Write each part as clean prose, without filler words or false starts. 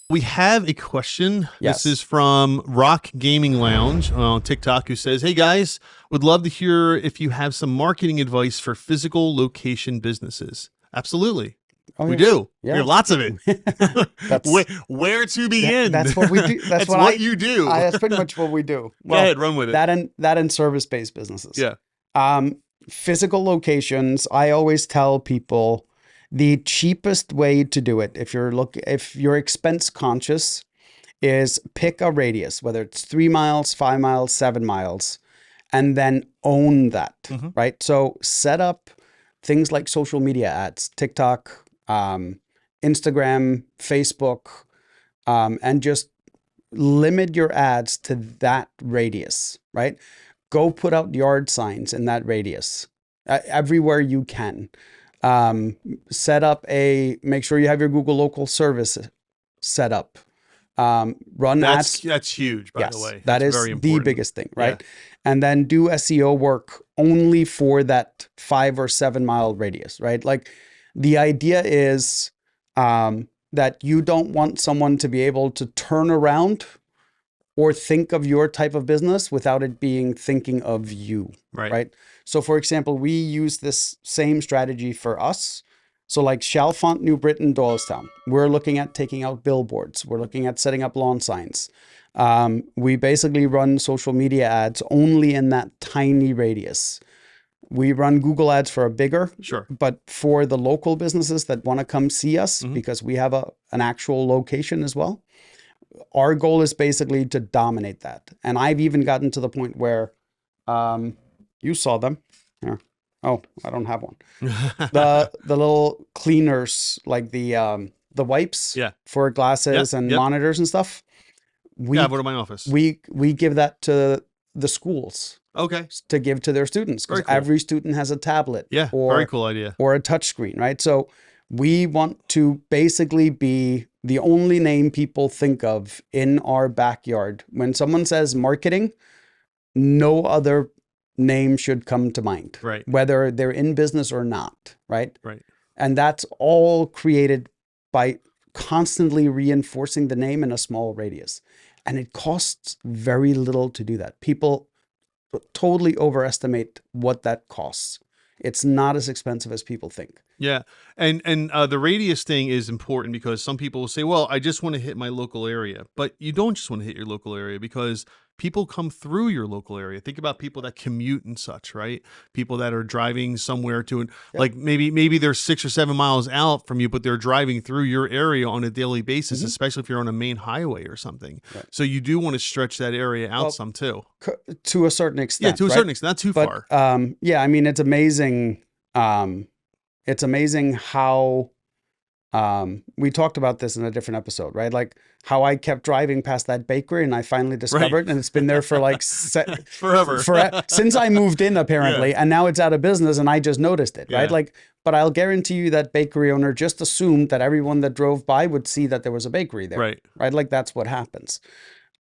We have a question. Yes. This is from Rock Gaming Lounge on TikTok, who says, "Hey guys, would love to hear if you have some marketing advice for physical location businesses." Absolutely. Oh, We yeah. do. Yeah. We have lots of it. That's where to begin? that's what we do. That's what you do. That's pretty much what we do. Go ahead, run with it. That and service-based businesses. Yeah. Physical locations. I always tell people the cheapest way to do it, if you're expense conscious, is pick a radius, whether it's 3 miles, 5 miles, 7 miles, and then own that. Mhm. Right. So set up things like social media ads, TikTok, Instagram, Facebook, and just limit your ads to that radius, right? Go put out yard signs in that radius everywhere you can. Make sure you have your Google local service set up. Run ads. That's huge, by the way. That That's is very the important. biggest thing, right? Yeah. And then do SEO work only for that 5 or 7 mile radius, right? Like the idea is that you don't want someone to be able to turn around or think of your type of business without it being thinking of you, right? So for example, we use this same strategy for us. So like Chalfont, New Britain, Doylestown, we're looking at taking out billboards. We're looking at setting up lawn signs. We basically run social media ads only in that tiny radius. We run Google ads for a bigger, Sure. But for the local businesses that want to come see us, because we have an actual location as well, our goal is basically to dominate that. And I've even gotten to the point where you saw them. Here. Oh, I don't have one. The little cleaners, like the wipes for glasses and monitors and stuff. I have one in my office. We give that to the schools. Okay. To give to their students, because every student has a tablet. Yeah. Or, very cool idea. Or a touch screen, right? So we want to basically be the only name people think of in our backyard. When someone says marketing, no other name should come to mind, right? Whether they're in business or not, right? Right. And that's all created by constantly reinforcing the name in a small radius. And it costs very little to do that. People totally overestimate what that costs. It's not as expensive as people think. Yeah. And the radius thing is important because some people will say, well, I just want to hit my local area. But you don't just want to hit your local area, because people come through your local area. Think about people that commute and such, right? People that are driving somewhere to, like maybe they're 6 or 7 miles out from you, but they're driving through your area on a daily basis, especially if you're on a main highway or something. Right. So you do want to stretch that area out some too. To a certain extent. Yeah, to a certain extent, not too far. Yeah, I mean, it's amazing. It's amazing how we talked about this in a different episode, right? Like how I kept driving past that bakery and I finally discovered, and it's been there for like forever, since I moved in apparently, and now it's out of business and I just noticed it, right? Like, but I'll guarantee you that bakery owner just assumed that everyone that drove by would see that there was a bakery there, right? Like that's what happens.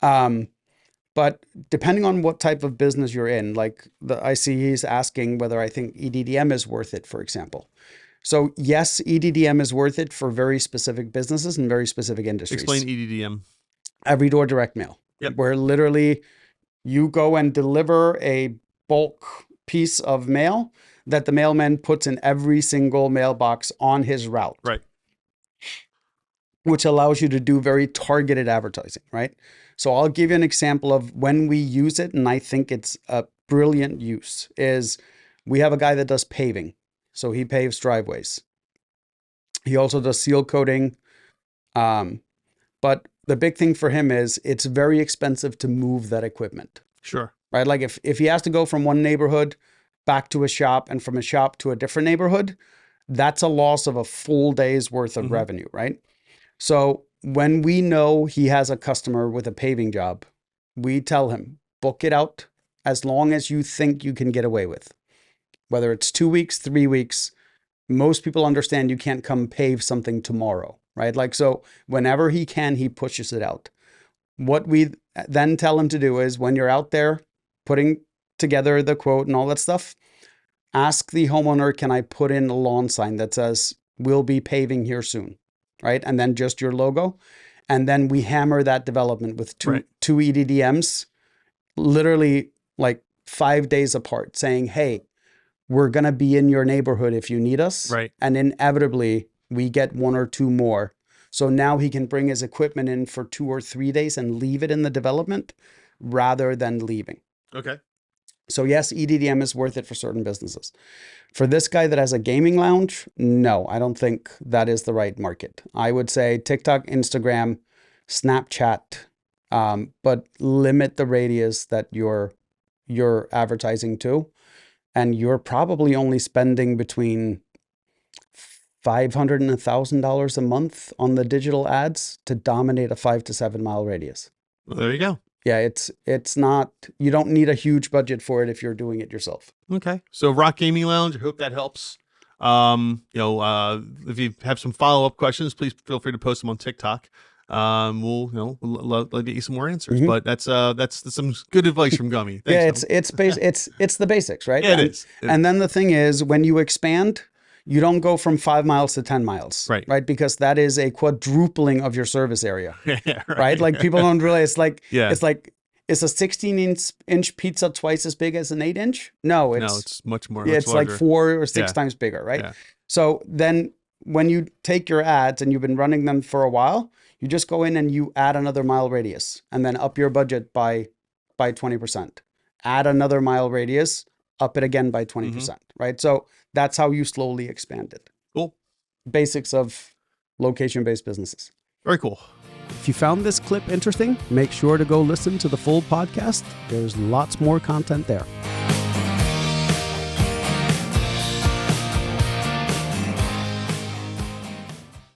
But depending on what type of business you're in, like I see he's asking whether I think EDDM is worth it, for example. So yes, EDDM is worth it for very specific businesses and very specific industries. Explain EDDM. Every door direct mail. Yep. Where literally you go and deliver a bulk piece of mail that the mailman puts in every single mailbox on his route. Right. Which allows you to do very targeted advertising, right? So I'll give you an example of when we use it, and I think it's a brilliant use, is we have a guy that does paving. So he paves driveways. He also does seal coating. But the big thing for him is it's very expensive to move that equipment. Sure. Right? Like if he has to go from one neighborhood back to a shop and from a shop to a different neighborhood, that's a loss of a full day's worth of revenue, right? So when we know he has a customer with a paving job, we tell him, book it out as long as you think you can get away with. Whether it's 2 weeks, 3 weeks, most people understand you can't come pave something tomorrow, right? Like, so whenever he can, he pushes it out. What we then tell him to do is when you're out there putting together the quote and all that stuff, ask the homeowner, can I put in a lawn sign that says, we'll be paving here soon, right? And then just your logo. And then we hammer that development with two Right. EDDMs, literally like 5 days apart, saying, hey, we're going to be in your neighborhood if you need us. Right. And inevitably, we get 1 or 2 more. So now he can bring his equipment in for 2 or 3 days and leave it in the development rather than leaving. Okay. So yes, EDDM is worth it for certain businesses. For this guy that has a gaming lounge, no, I don't think that is the right market. I would say TikTok, Instagram, Snapchat, but limit the radius that you're advertising to. And you're probably only spending between $500 and $1,000 a month on the digital ads to dominate a 5 to 7 mile radius. Well, there you go. Yeah, it's not, you don't need a huge budget for it if you're doing it yourself. Okay. So Rock Gaming Lounge, I hope that helps. If you have some follow-up questions, please feel free to post them on TikTok. We'll love to get you some more answers. But that's some good advice from Gummi. Thanks, It's the basics, right? Yeah, it is. And then the thing is, when you expand, you don't go from 5 miles to 10 miles, right? Because that is a quadrupling of your service area, Yeah, right? Like people don't realize, Yeah. it's like, is a 16-inch pizza twice as big as an 8-inch? No, it's much more. It's much like 4 or 6 Yeah. times bigger, right? Yeah. So then when you take your ads and you've been running them for a while, you just go in and you add another mile radius and then up your budget by 20%. Add another mile radius, up it again by 20%, right? So that's how you slowly expand it. Cool. Basics of location-based businesses. Very cool. If you found this clip interesting, make sure to go listen to the full podcast. There's lots more content there.